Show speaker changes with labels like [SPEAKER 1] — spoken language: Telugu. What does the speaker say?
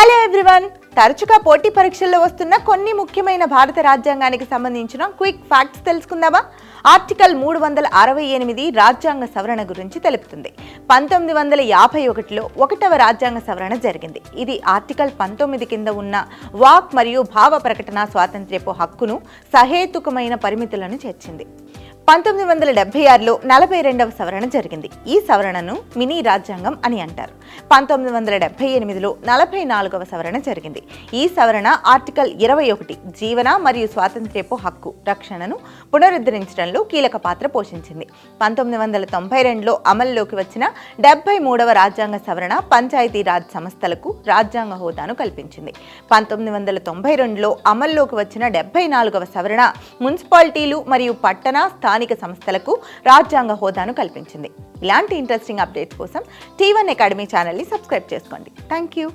[SPEAKER 1] హలో ఎవ్రీవన్, తరచుగా పోటీ పరీక్షల్లో వస్తున్న కొన్ని ముఖ్యమైన భారత రాజ్యాంగానికి సంబంధించిన క్విక్ ఫ్యాక్ట్స్ తెలుసుకుందామా? ఆర్టికల్ 368 రాజ్యాంగ సవరణ గురించి తెలుపుతుంది. 1951లో 1వ రాజ్యాంగ సవరణ జరిగింది. ఇది ఆర్టికల్ 19 కింద ఉన్న వాక్ మరియు భావ ప్రకటన స్వాతంత్ర్యపు హక్కును సహేతుకమైన పరిమితులను చేర్చింది. 1976లో 42వ సవరణ జరిగింది. ఈ సవరణను మినీ రాజ్యాంగం అని అంటారు. 1978లో 44వ సవరణ జరిగింది. ఈ సవరణ ఆర్టికల్ 21 జీవన మరియు స్వాతంత్ర్యపు హక్కు రక్షణను పునరుద్ధరించడంలో కీలక పాత్ర పోషించింది. 1992లో అమల్లోకి వచ్చిన 73వ రాజ్యాంగ సవరణ పంచాయతీ రాజ్ సంస్థలకు రాజ్యాంగ హోదాను కల్పించింది. 1992లో అమల్లోకి వచ్చిన 74వ సవరణ మున్సిపాలిటీలు మరియు పట్టణ స్థానిక సంస్థలకు రాజ్యాంగ హోదాను కల్పించింది. ఇలాంటి ఇంట్రెస్టింగ్ అప్డేట్స్ కోసం T1 అకాడమీ ఛానల్ని సబ్స్క్రైబ్ చేసుకోండి. Thank you.